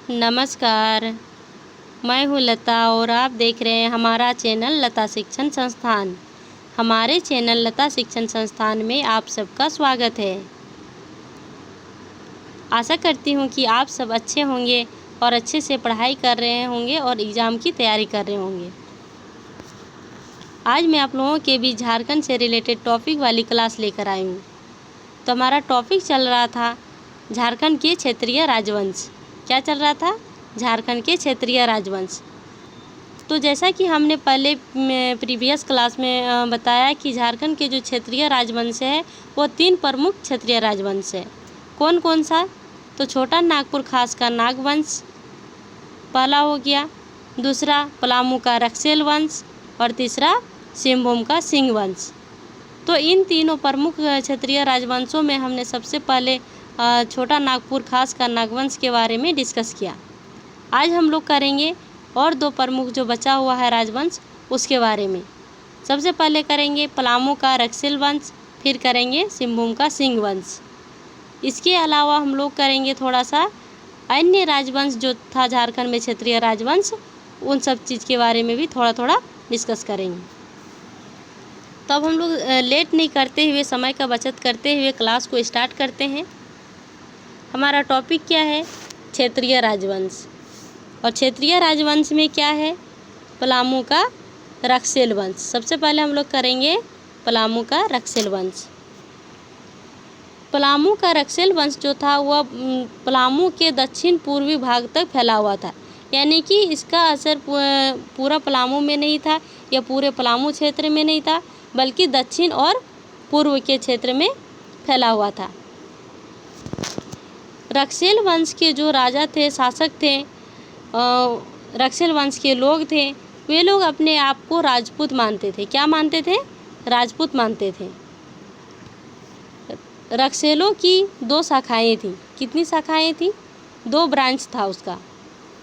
नमस्कार, मैं हूँ लता और आप देख रहे हैं हमारा चैनल लता शिक्षण संस्थान। हमारे चैनल लता शिक्षण संस्थान में आप सबका स्वागत है। आशा करती हूँ कि आप सब अच्छे होंगे और अच्छे से पढ़ाई कर रहे होंगे और एग्ज़ाम की तैयारी कर रहे होंगे। आज मैं आप लोगों के बीच झारखंड से रिलेटेड टॉपिक वाली क्लास लेकर आई हूँ। तो हमारा टॉपिक चल रहा था झारखंड के क्षेत्रीय राजवंश। क्या चल रहा था? झारखंड के क्षेत्रीय राजवंश। तो जैसा कि हमने पहले प्रीवियस क्लास में बताया कि झारखंड के जो क्षेत्रीय राजवंश है वो 3 प्रमुख क्षेत्रीय राजवंश है। कौन कौन सा? तो छोटा नागपुर खास का नागवंश पहला हो गया, दूसरा पलामू का रक्सेल वंश और तीसरा सिंहभूम का सिंह वंश। तो इन तीनों प्रमुख क्षेत्रीय राजवंशों में हमने सबसे पहले छोटा नागपुर खास का नागवंश के बारे में डिस्कस किया। आज हम लोग करेंगे और 2 प्रमुख जो बचा हुआ है राजवंश उसके बारे में। सबसे पहले करेंगे पलामू का रक्सेल वंश, फिर करेंगे सिंहभूम का सिंह वंश। इसके अलावा हम लोग करेंगे थोड़ा सा अन्य राजवंश जो था झारखंड में क्षेत्रीय राजवंश, उन सब चीज़ के बारे में भी थोड़ा थोड़ा डिस्कस करेंगे। तब हम लोग लेट नहीं करते हुए, समय का बचत करते हुए क्लास को स्टार्ट करते हैं। हमारा टॉपिक क्या है? क्षेत्रीय राजवंश। और क्षेत्रीय राजवंश में क्या है? पलामू का रक्सेल वंश। सबसे पहले हम लोग करेंगे पलामू का रक्सेल वंश। पलामू का रक्सेल वंश जो था वह पलामू के दक्षिण पूर्वी भाग तक फैला हुआ था, यानी कि इसका असर पूरा पलामू में नहीं था या पूरे पलामू क्षेत्र में नहीं था, बल्कि दक्षिण और पूर्व के क्षेत्र में फैला हुआ था। रक्सेल वंश के जो राजा थे, शासक थे, रक्सेल वंश के लोग थे, वे लोग अपने आप को राजपूत मानते थे। क्या मानते थे? राजपूत मानते थे। रक्सेलों की 2 शाखाएं थी। कितनी शाखाएं थी? 2 ब्रांच था उसका।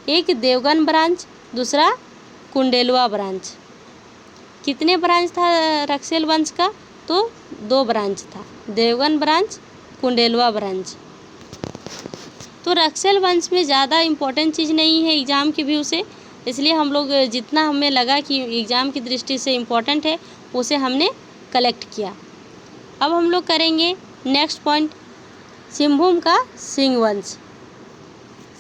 एक देवगन ब्रांच, दूसरा कुंडेलवा ब्रांच। कितने ब्रांच था रक्सेल वंश का? तो 2 ब्रांच था, देवगन ब्रांच, कुंडेलवा ब्रांच। तो रक्सेल वंश में ज़्यादा इम्पोर्टेंट चीज़ नहीं है एग्ज़ाम के व्यू से, इसलिए हम लोग जितना हमें लगा कि एग्ज़ाम की दृष्टि से इम्पोर्टेंट है उसे हमने कलेक्ट किया। अब हम लोग करेंगे नेक्स्ट पॉइंट, सिंहभूम का सिंह वंश।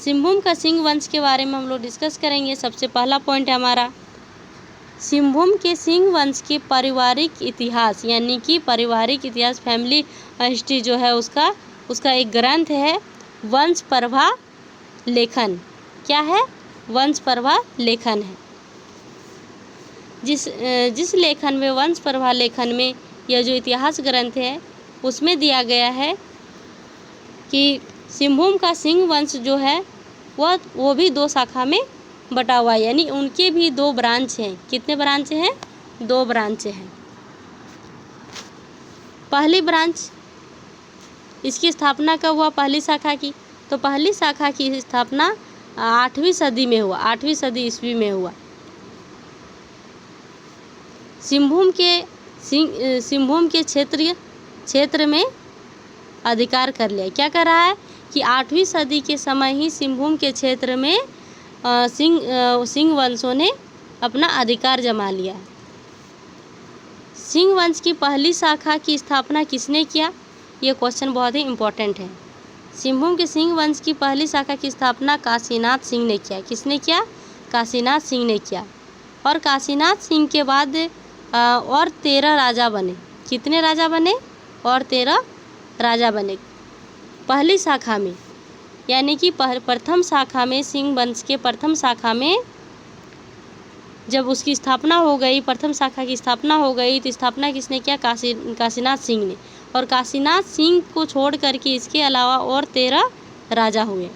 सिंहभूम का सिंह वंश के बारे में हम लोग डिस्कस करेंगे। सबसे पहला पॉइंट है हमारा सिंहभूम के सिंह वंश के पारिवारिक इतिहास, यानी कि पारिवारिक इतिहास, फैमिली हिस्ट्री जो है उसका एक ग्रंथ है वंश प्रभा लेखन। क्या है? वंश प्रभा लेखन है। जिस लेखन में, वंश प्रभा लेखन में, यह जो इतिहास ग्रंथ है उसमें दिया गया है कि सिंहभूम का सिंह वंश जो है वो भी 2 शाखा में बटा हुआ है, यानी उनके भी 2 ब्रांच हैं। कितने ब्रांच हैं? 2 ब्रांच हैं। पहली ब्रांच, इसकी स्थापना कब हुआ? पहली शाखा की, तो पहली शाखा की स्थापना 8वीं सदी में हुआ, 8वीं सदी ईस्वी में हुआ। सिंहभूम के क्षेत्र में अधिकार कर लिया। क्या कर रहा है कि 8वीं सदी के समय ही सिंहभूम के क्षेत्र में सिंह वंशों ने अपना अधिकार जमा लिया। सिंह वंश की पहली शाखा की स्थापना किसने किया? ये क्वेश्चन बहुत ही इम्पोर्टेंट है। सिंहभूम के सिंह वंश की पहली शाखा की स्थापना काशीनाथ सिंह ने किया। किसने किया? काशीनाथ सिंह ने किया। और काशीनाथ सिंह के बाद और 13 राजा बने। कितने राजा बने? और 13 राजा बने पहली शाखा में, यानी कि प्रथम शाखा में, सिंह वंश के प्रथम शाखा में जब उसकी स्थापना हो गई, प्रथम शाखा की स्थापना हो गई, तो स्थापना किसने किया? काशीनाथ सिंह ने। और काशीनाथ सिंह को छोड़ करके इसके अलावा और 13 राजा हुए।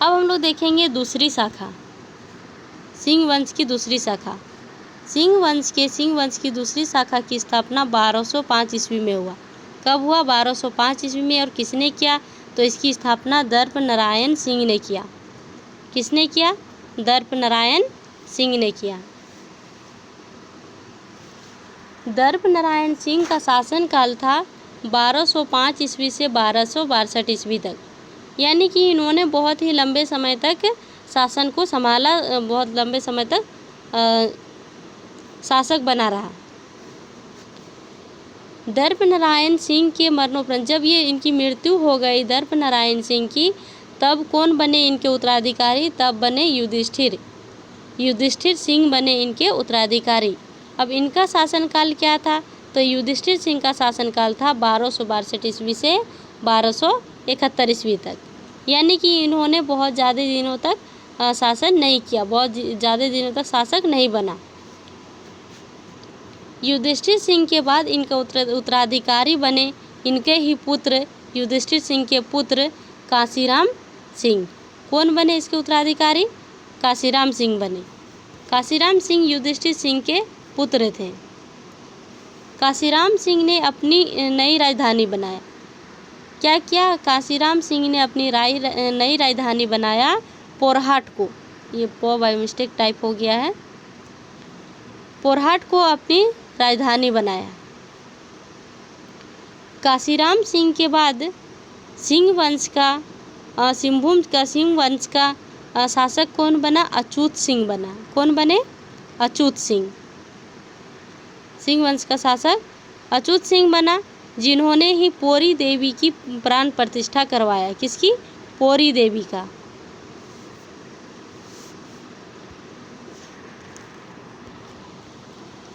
अब हम लोग देखेंगे दूसरी शाखा, सिंह वंश की दूसरी शाखा। सिंह वंश की दूसरी शाखा की स्थापना 1205 ईस्वी में हुआ। कब हुआ? 1205 ईस्वी में। और किसने किया? तो इसकी स्थापना दर्प नारायण सिंह ने किया। किसने किया? दर्प नारायण सिंह ने किया। दर्प नारायण सिंह का शासनकाल था 1205 ईस्वी से 1262 ईस्वी तक। यानी कि इन्होंने बहुत ही लंबे समय तक शासन को संभाला, बहुत लंबे समय तक शासक बना रहा। दर्प नारायण सिंह के मरणोपरांत, जब ये इनकी मृत्यु हो गई दर्प नारायण सिंह की, तब कौन बने इनके उत्तराधिकारी? तब बने युधिष्ठिर। युधिष्ठिर सिंह बने इनके उत्तराधिकारी। अब इनका शासनकाल क्या था? तो युधिष्ठिर सिंह का शासनकाल था 1262 ईस्वी से 1271 ईस्वी तक। यानी कि इन्होंने बहुत ज़्यादा दिनों तक शासन नहीं किया, बहुत ज़्यादा दिनों तक शासक नहीं बना। युधिष्ठिर सिंह के बाद इनका उत्तराधिकारी बने इनके ही पुत्र, युधिष्ठिर सिंह के पुत्र काशीराम सिंह। कौन बने इसके उत्तराधिकारी? काशीराम सिंह बने। काशीराम सिंह युधिष्ठिर सिंह के पुत्र थे। काशीराम सिंह ने अपनी नई राजधानी बनाया। क्या किया? काशीराम सिंह ने अपनी नई राजधानी बनाया पोरहाट को। ये पो बाय मिस्टेक टाइप हो गया है। पोरहाट को अपनी राजधानी बनाया। काशीराम सिंह के बाद सिंह वंश का सिंहभूम का सिंह वंश का शासक कौन बना? अच्युत सिंह बना। कौन बने? अच्युत सिंह। सिंह वंश का शासक अच्युत सिंह बना, जिन्होंने ही पौरी देवी की प्राण प्रतिष्ठा करवाया। किसकी? पौरी देवी का।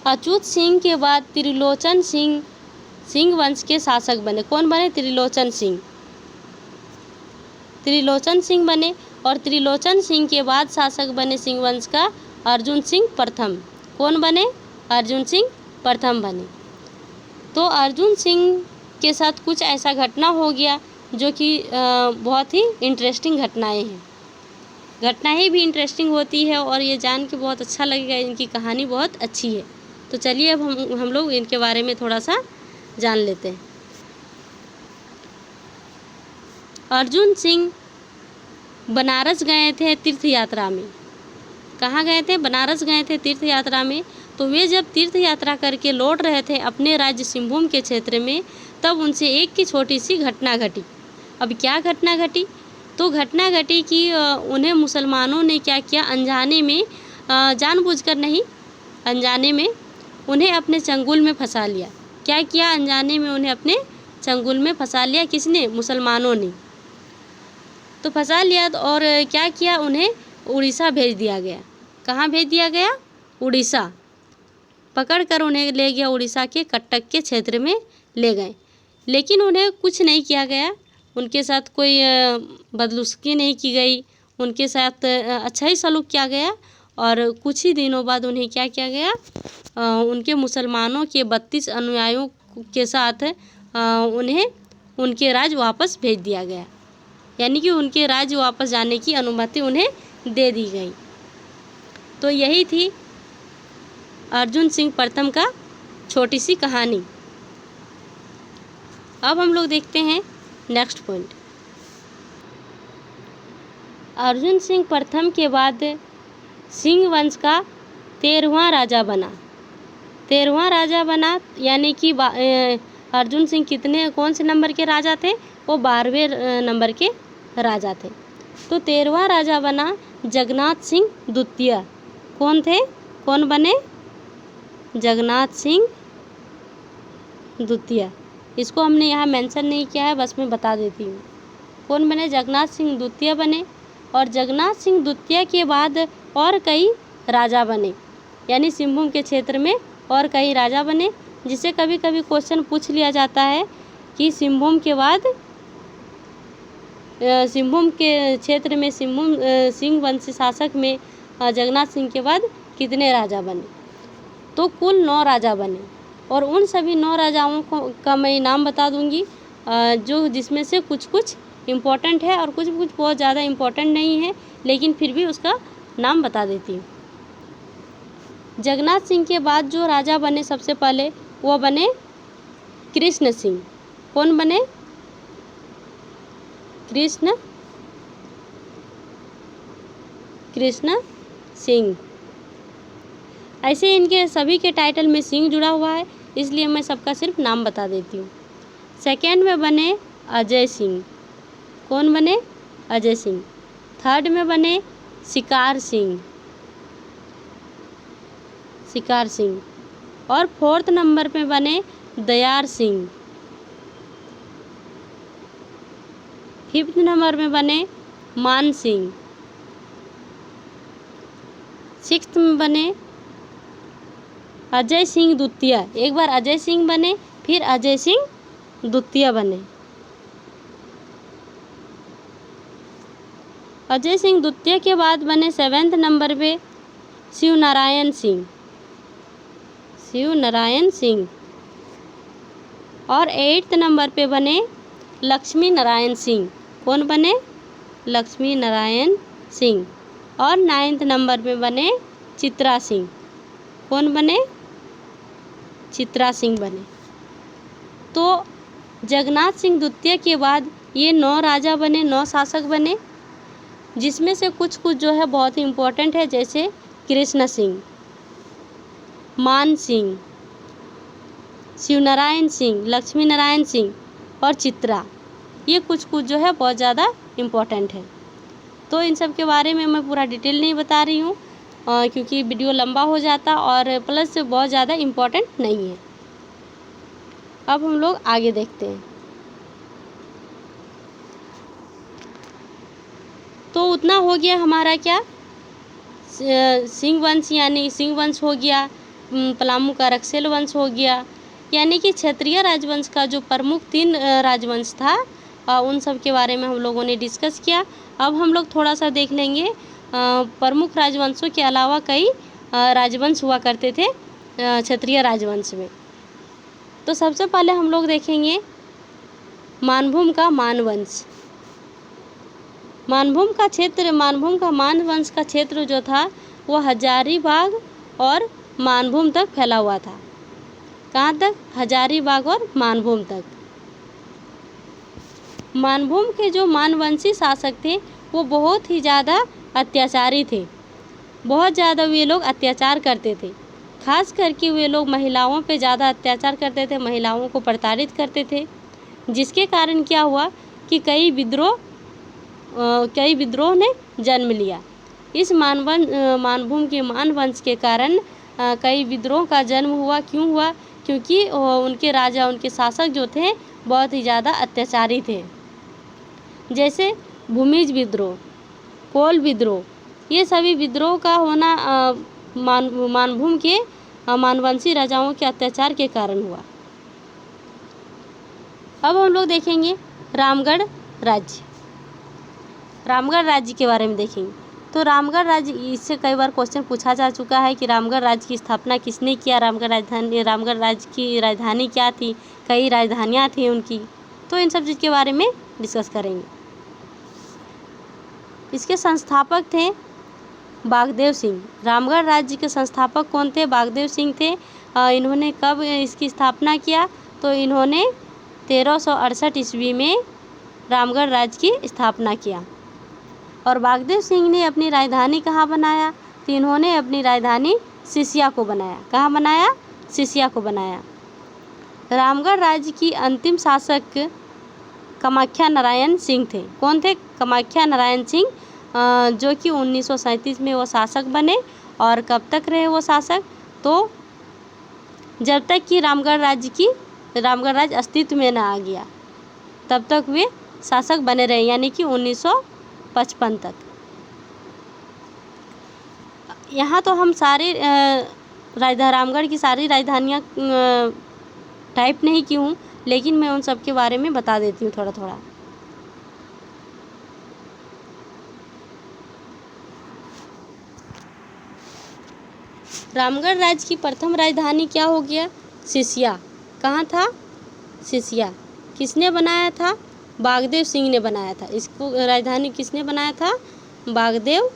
अच्युत सिंह के बाद त्रिलोचन सिंह सिंह वंश के शासक बने। कौन बने? त्रिलोचन सिंह। त्रिलोचन सिंह बने और त्रिलोचन सिंह के बाद शासक बने सिंह वंश का अर्जुन सिंह प्रथम। कौन बने? अर्जुन सिंह प्रथम बने। तो अर्जुन सिंह के साथ कुछ ऐसा घटना हो गया जो कि बहुत ही इंटरेस्टिंग घटनाएं हैं। घटनाएं भी इंटरेस्टिंग होती है और ये जान के बहुत अच्छा लगेगा, इनकी कहानी बहुत अच्छी है। तो चलिए अब हम लोग इनके बारे में थोड़ा सा जान लेते हैं। अर्जुन सिंह बनारस गए थे तीर्थ यात्रा में। कहाँ गए थे? बनारस गए थे तीर्थ यात्रा में। तो वे जब तीर्थ यात्रा करके लौट रहे थे अपने राज्य सिंहभूम के क्षेत्र में, तब उनसे एक की छोटी सी घटना घटी। अब क्या घटना घटी? तो घटना घटी कि उन्हें मुसलमानों ने क्या किया, अनजाने में, जानबूझकर नहीं, अनजाने में उन्हें अपने चंगुल में फंसा लिया। क्या किया? अनजाने में उन्हें अपने चंगुल में फंसा लिया। किसने? मुसलमानों ने। तो फंसा लिया और क्या किया? उन्हें उड़ीसा भेज दिया गया। कहाँ भेज दिया गया? उड़ीसा। पकड़कर उन्हें ले गया उड़ीसा के कटक के क्षेत्र में ले गए। लेकिन उन्हें कुछ नहीं किया गया, उनके साथ कोई बदसलूकी नहीं की गई, उनके साथ अच्छा ही सलूक किया गया। और कुछ ही दिनों बाद उन्हें क्या किया गया? उनके मुसलमानों के 32 अनुयायियों के साथ उन्हें उनके राज्य वापस भेज दिया गया। यानी कि उनके राज्य वापस जाने की अनुमति उन्हें दे दी गई। तो यही थी अर्जुन सिंह प्रथम का छोटी सी कहानी। अब हम लोग देखते हैं नेक्स्ट पॉइंट। अर्जुन सिंह प्रथम के बाद सिंह वंश का 13वां राजा बना। 13वां राजा बना, यानी कि अर्जुन सिंह कौन से नंबर के राजा थे? वो 12वें नंबर के राजा थे। तो 13वां राजा बना जगन्नाथ सिंह द्वितीय। कौन थे? कौन बने? जगन्नाथ सिंह द्वितीय। इसको हमने यहाँ मेंशन नहीं किया है, बस मैं बता देती हूँ। कौन बने? जगन्नाथ सिंह द्वितीय बने। और जगन्नाथ सिंह द्वितीय के बाद और कई राजा बने, यानी सिंहभूम के क्षेत्र में और कई राजा बने, जिसे कभी कभी क्वेश्चन पूछ लिया जाता है कि सिंहभूम के बाद सिंहभूम के क्षेत्र में सिंह वंश शासक में जगन्नाथ सिंह के बाद कितने राजा बने? तो कुल 9 राजा बने। और उन सभी 9 राजाओं का मैं नाम बता दूंगी, जो जिसमें से कुछ कुछ इम्पोर्टेंट है और कुछ कुछ बहुत ज़्यादा इम्पोर्टेंट नहीं है, लेकिन फिर भी उसका नाम बता देती हूँ। जगन्नाथ सिंह के बाद जो राजा बने सबसे पहले, वो बने कृष्ण सिंह। कौन बने? कृष्ण सिंह। ऐसे इनके सभी के टाइटल में सिंह जुड़ा हुआ है, इसलिए मैं सबका सिर्फ नाम बता देती हूँ। सेकेंड में बने अजय सिंह। कौन बने? अजय सिंह। थर्ड में बने शिकार सिंह, शिकार सिंह। और फोर्थ नंबर पे बने दयार सिंह। फिफ्थ नंबर में बने मान सिंह। सिक्स्थ में बने अजय सिंह द्वितीय। एक बार अजय सिंह बने, फिर अजय सिंह द्वितीय बने। अजय सिंह द्वितीय के बाद बने सेवेंथ नंबर पे शिव नारायण सिंह, शिव नारायण सिंह। और एट्थ नंबर पे बने लक्ष्मी नारायण सिंह। कौन बने? लक्ष्मी नारायण सिंह। और नाइन्थ नंबर पे बने चित्रा सिंह। कौन बने? चित्रा सिंह बने। तो जगन्नाथ सिंह द्वितीय के बाद ये 9 राजा बने, 9 शासक बने, जिसमें से कुछ कुछ जो है बहुत ही इम्पोर्टेंट है, जैसे कृष्ण सिंह, मान सिंह, शिवनारायण सिंह, लक्ष्मी नारायण सिंह और चित्रा। ये कुछ कुछ जो है बहुत ज़्यादा इम्पोर्टेंट है। तो इन सब के बारे में मैं पूरा डिटेल नहीं बता रही हूँ क्योंकि वीडियो लंबा हो जाता और प्लस बहुत ज़्यादा इम्पोर्टेंट नहीं है। अब हम लोग आगे देखते हैं। तो उतना हो गया हमारा क्या, सिंह वंश, यानी सिंह वंश हो गया, पलामू का रक्सेल वंश हो गया, यानी कि क्षेत्रीय राजवंश का जो प्रमुख 3 राजवंश था उन सब के बारे में हम लोगों ने डिस्कस किया। अब हम लोग थोड़ा सा देख लेंगे प्रमुख राजवंशों के अलावा कई राजवंश हुआ करते थे क्षेत्रीय राजवंश में। तो सबसे पहले हम लोग देखेंगे मानभूम का मान वंश। मानभूम का मान वंश का क्षेत्र जो था वो हजारीबाग और मानभूम तक फैला हुआ था। कहाँ तक? हजारीबाग और मानभूम तक। मानभूम के जो मानवंशी शासक थे वो बहुत ही ज़्यादा अत्याचारी थे। बहुत ज़्यादा वे लोग अत्याचार करते थे। खास करके वे लोग महिलाओं पे ज़्यादा अत्याचार करते थे, महिलाओं को प्रताड़ित करते थे, जिसके कारण क्या हुआ कि कई विद्रोह ने जन्म लिया। इस मानभूम के मानवंश के कारण कई विद्रोह का जन्म हुआ। क्यों हुआ? क्योंकि उनके राजा, उनके शासक जो थे बहुत ही ज़्यादा अत्याचारी थे। जैसे भूमिज विद्रोह, कोल विद्रोह, ये सभी विद्रोह का होना मानभूम के मानवंशी राजाओं के अत्याचार के कारण हुआ। अब हम लोग देखेंगे रामगढ़ राज्य। रामगढ़ राज्य के बारे में देखेंगे। तो रामगढ़ राज्य, इससे कई बार क्वेश्चन पूछा जा चुका है कि रामगढ़ राज्य की स्थापना किसने किया, रामगढ़ राज्य की राजधानी क्या थी, कई राजधानियाँ थी उनकी। तो इन सब चीज़ के बारे में डिस्कस करेंगे। इसके संस्थापक थे बागदेव सिंह। रामगढ़ राज्य के संस्थापक कौन थे? बागदेव सिंह थे। इन्होंने कब इसकी स्थापना किया? तो इन्होंने 1368 ईस्वी में रामगढ़ राज्य की स्थापना किया। और बागदेव सिंह ने अपनी राजधानी कहाँ बनाया? तो इन्होंने अपनी राजधानी सिसिया को बनाया। कहाँ बनाया? सिसिया को बनाया। रामगढ़ राज्य की अंतिम शासक कामाख्या नारायण सिंह थे। कौन थे? कामाख्या नारायण सिंह, जो कि 1937 में वो शासक बने। और कब तक रहे वो शासक? तो जब तक कि रामगढ़ राज्य अस्तित्व में ना आ गया तब तक वे शासक बने रहे, यानी कि 1955 तक। यहाँ तो हम सारे रामगढ़ की सारी राजधानियाँ टाइप नहीं की हूँ, लेकिन मैं उन सब के बारे में बता देती हूँ थोड़ा थोड़ा। रामगढ़ राज्य की प्रथम राजधानी क्या हो गया? सिसिया। कहाँ था? सिसिया। किसने बनाया था? बागदेव सिंह ने बनाया था। इसको राजधानी किसने बनाया था? बागदेव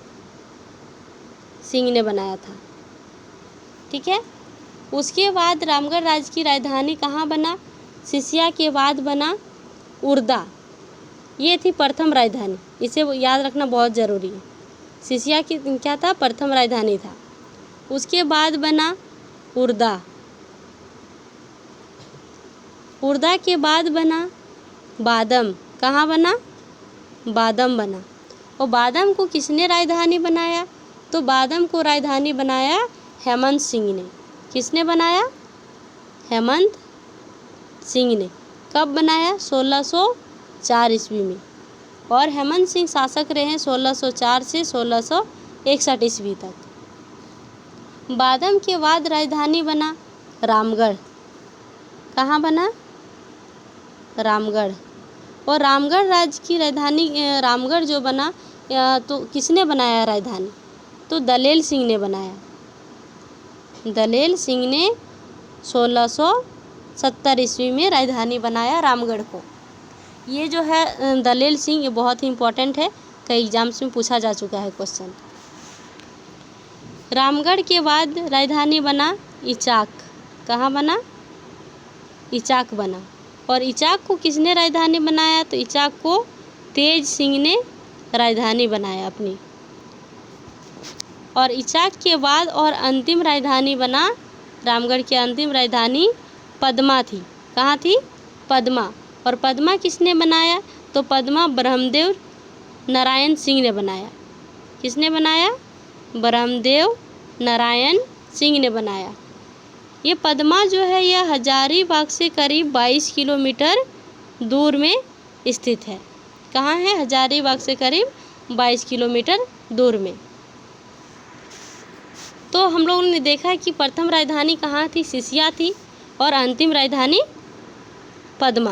सिंह ने बनाया था। ठीक है। उसके बाद रामगढ़ राज्य की राजधानी कहाँ बना? सिसिया के बाद बना उर्दा। ये थी प्रथम राजधानी, इसे याद रखना बहुत ज़रूरी है। सिसिया की क्या था? प्रथम राजधानी था। उसके बाद बना उर्दा। उर्दा के बाद बना बादम। कहाँ बना? बादम बना। और बादम को किसने राजधानी बनाया? तो बादम को राजधानी बनाया हेमंत सिंह ने। किसने बनाया? हेमंत सिंह ने। कब बनाया? 1604 ईस्वी में। और हेमंत सिंह शासक रहे हैं 1604 से 1661 ईस्वी तक। बादम के बाद राजधानी बना रामगढ़। कहाँ बना? रामगढ़। और रामगढ़ राज्य की राजधानी रामगढ़ जो बना तो किसने बनाया राजधानी? तो दलेल सिंह ने बनाया। दलेल सिंह ने 1670 ईस्वी में राजधानी बनाया रामगढ़ को। ये जो है दलेल सिंह, ये बहुत ही इम्पोर्टेंट है, कई एग्जाम्स में पूछा जा चुका है क्वेश्चन। रामगढ़ के बाद राजधानी बना इचाक। कहाँ बना? इचाक बना। और इचाक को किसने राजधानी बनाया? तो इचाक को तेज सिंह ने राजधानी बनाया अपनी। और इचाक के बाद और अंतिम राजधानी बना रामगढ़ की अंतिम राजधानी पद्मा थी। कहाँ थी? पद्मा। और पद्मा किसने बनाया? तो पद्मा ब्रह्मदेव नारायण सिंह ने बनाया। किसने बनाया? ब्रह्मदेव नारायण सिंह ने बनाया। ये पद्मा जो है यह हजारीबाग से करीब 22 किलोमीटर दूर में स्थित है। कहाँ है? हजारीबाग से करीब 22 किलोमीटर दूर में। तो हम लोगों ने देखा कि प्रथम राजधानी कहाँ थी? सिसिया थी। और अंतिम राजधानी पद्मा।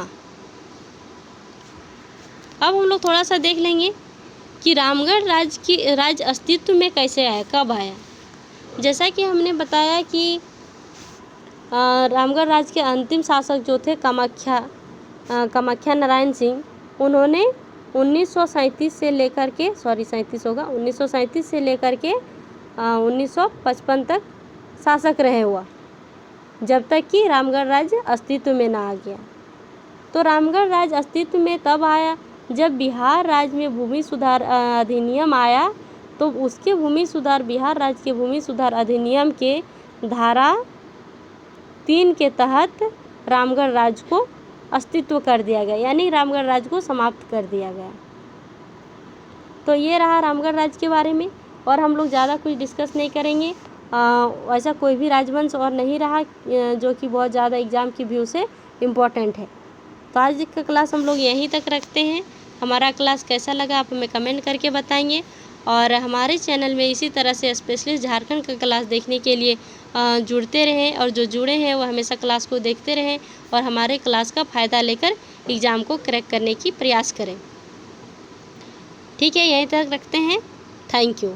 अब हम लोग थोड़ा सा देख लेंगे कि रामगढ़ राज्य अस्तित्व में कैसे आया, कब आया। जैसा कि हमने बताया कि रामगढ़ राज्य के अंतिम शासक जो थे कामाख्या नारायण सिंह, उन्होंने 1937 से लेकर के 1937 से लेकर के 1955 तक शासक रहे हुआ, जब तक कि रामगढ़ राज्य अस्तित्व में ना आ गया। तो रामगढ़ राज्य अस्तित्व में तब आया जब बिहार राज्य में भूमि सुधार अधिनियम आया। तो उसके बिहार राज्य के भूमि सुधार अधिनियम के धारा 3 के तहत रामगढ़ राज्य को अस्तित्व कर दिया गया, यानी रामगढ़ राज्य को समाप्त कर दिया गया। तो ये रहा रामगढ़ राज्य के बारे में। और हम लोग ज़्यादा कुछ डिस्कस नहीं करेंगे। ऐसा कोई भी राजवंश और नहीं रहा जो कि बहुत ज़्यादा एग्ज़ाम की व्यू से इम्पोर्टेंट है। तो आज का क्लास हम लोग यहीं तक रखते हैं। हमारा क्लास कैसा लगा आप हमें कमेंट करके बताएंगे। और हमारे चैनल में इसी तरह से स्पेशलिस्ट झारखंड का क्लास देखने के लिए जुड़ते रहें, और जो जुड़े हैं वो हमेशा क्लास को देखते रहें और हमारे क्लास का फ़ायदा लेकर एग्ज़ाम को क्रैक करने की प्रयास करें। ठीक है, यहीं तक रखते हैं। Thank you.